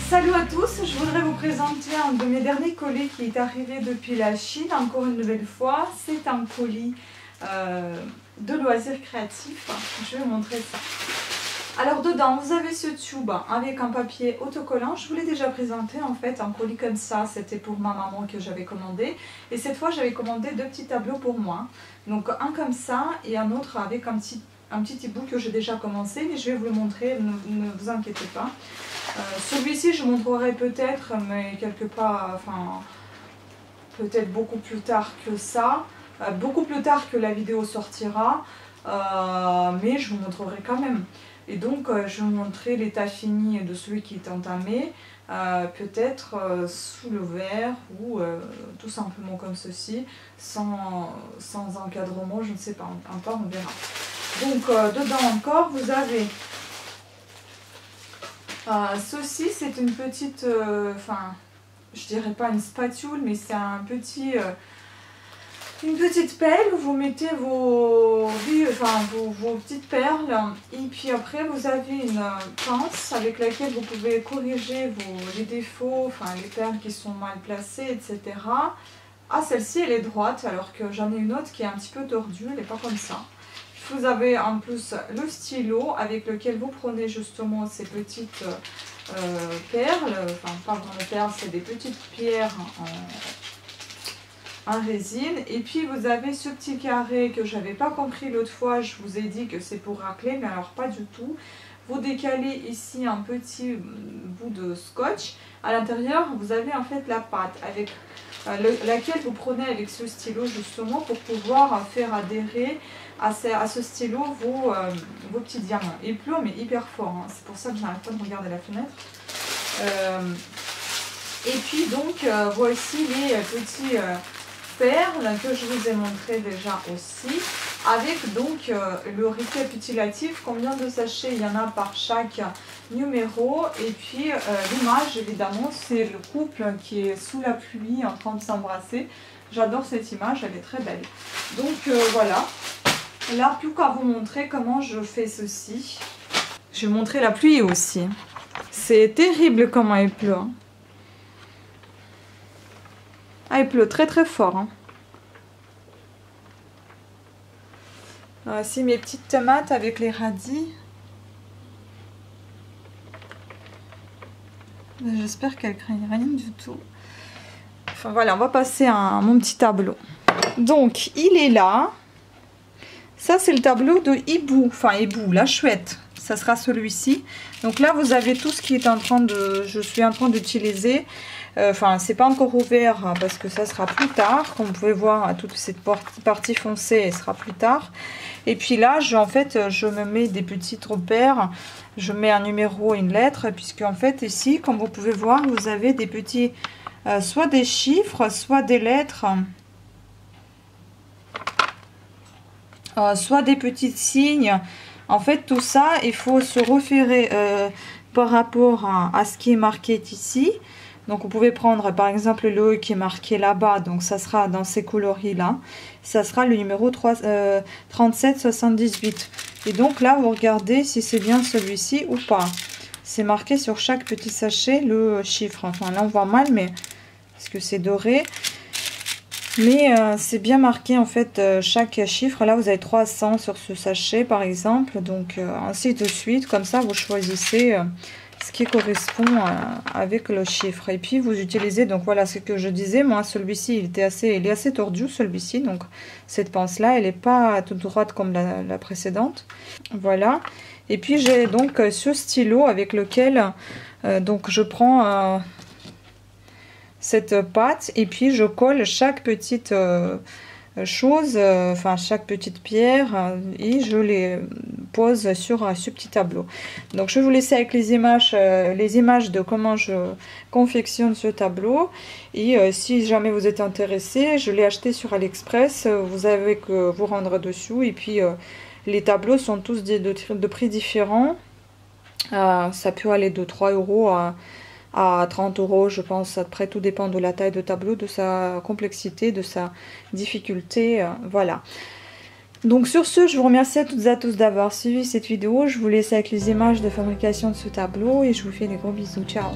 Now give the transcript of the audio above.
Salut à tous, je voudrais vous présenter un de mes derniers colis qui est arrivé depuis la Chine, encore une nouvelle fois. C'est un colis de loisirs créatifs. Je vais vous montrer ça. Alors dedans, vous avez ce tube avec un papier autocollant. Je vous l'ai déjà présenté en fait, un colis comme ça. C'était pour ma maman que j'avais commandé. Et cette fois, j'avais commandé deux petits tableaux pour moi. Donc un comme ça et un autre avec un petit e-book que j'ai déjà commencé. Mais je vais vous le montrer, ne vous inquiétez pas. Celui-ci je montrerai peut-être, mais quelque part, enfin, peut-être beaucoup plus tard que ça, beaucoup plus tard que la vidéo sortira, mais je vous montrerai quand même. Et donc je vais vous montrer l'état fini de celui qui est entamé, peut-être sous le verre ou tout simplement comme ceci, sans encadrement, je ne sais pas, encore on verra. Donc dedans encore vous avez... ceci c'est une petite, enfin je dirais pas une spatule, mais c'est un petit, une petite pelle où vous mettez vos petites perles. Et puis après vous avez une pince avec laquelle vous pouvez corriger les défauts, enfin les perles qui sont mal placées, etc. Ah, celle-ci elle est droite alors que j'en ai une autre qui est un petit peu tordue, elle n'est pas comme ça. Vous avez en plus le stylo avec lequel vous prenez justement ces petites perles, enfin pas vraiment perles, c'est des petites pierres en résine. Et puis vous avez ce petit carré que je n'avais pas compris l'autre fois, je vous ai dit que c'est pour racler, mais alors pas du tout. Vous décalez ici un petit bout de scotch. À l'intérieur, vous avez en fait la pâte avec laquelle vous prenez avec ce stylo justement pour pouvoir faire adhérer à ce stylo vos petits diamants. Il pleut mais hyper fort, hein. C'est pour ça que j'arrête pas de regarder la fenêtre. Et puis donc voici les petits perles que je vous ai montré déjà aussi, avec donc le récapitulatif, combien de sachets il y en a par chaque numéro. Et puis l'image évidemment c'est le couple qui est sous la pluie en train de s'embrasser. J'adore cette image, elle est très belle. Donc voilà. Là, plus qu'à vous montrer comment je fais ceci. Je vais vous montrer la pluie aussi. C'est terrible comment il pleut. Hein. Ah, il pleut très très fort. Hein. Voici mes petites tomates avec les radis. J'espère qu'elles craignent rien du tout. Enfin voilà, on va passer à mon petit tableau. Donc, il est là. Ça, c'est le tableau de Hibou, enfin Hibou, la chouette. Ça sera celui-ci. Donc là, vous avez tout ce qui est je suis en train d'utiliser. Enfin, c'est pas encore ouvert hein, parce que ça sera plus tard. Comme vous pouvez voir, toute cette partie foncée, elle sera plus tard. Et puis là, je me mets des petits repères. Je mets un numéro et une lettre, puisque en fait, ici, comme vous pouvez voir, vous avez des petits, soit des chiffres, soit des lettres. Soit des petits signes. En fait tout ça il faut se référer par rapport à ce qui est marqué ici. Donc vous pouvez prendre par exemple le E qui est marqué là-bas, donc ça sera dans ces coloris là, ça sera le numéro 3778. Et donc là vous regardez si c'est bien celui-ci ou pas. C'est marqué sur chaque petit sachet le chiffre, enfin là on voit mal mais parce que c'est doré. Mais c'est bien marqué en fait chaque chiffre. Là vous avez 300 sur ce sachet par exemple. Donc ainsi de suite. Comme ça vous choisissez ce qui correspond avec le chiffre. Et puis vous utilisez, donc voilà ce que je disais. Moi celui-ci il est assez tordu celui-ci. Donc cette pince là elle n'est pas toute droite comme la précédente. Voilà. Et puis j'ai donc ce stylo avec lequel donc je prends... cette pâte et puis je colle chaque petite chose, enfin chaque petite pierre et je les pose sur ce petit tableau. Donc je vais vous laisser avec les images de comment je confectionne ce tableau. Et si jamais vous êtes intéressé, je l'ai acheté sur AliExpress, vous avez que vous rendre dessus. Et puis les tableaux sont tous de prix différents, ça peut aller de 3 € à 30 €, je pense. Après, tout dépend de la taille de tableau, de sa complexité, de sa difficulté. Voilà. Donc sur ce, je vous remercie à toutes et à tous d'avoir suivi cette vidéo. Je vous laisse avec les images de fabrication de ce tableau et je vous fais des gros bisous. Ciao!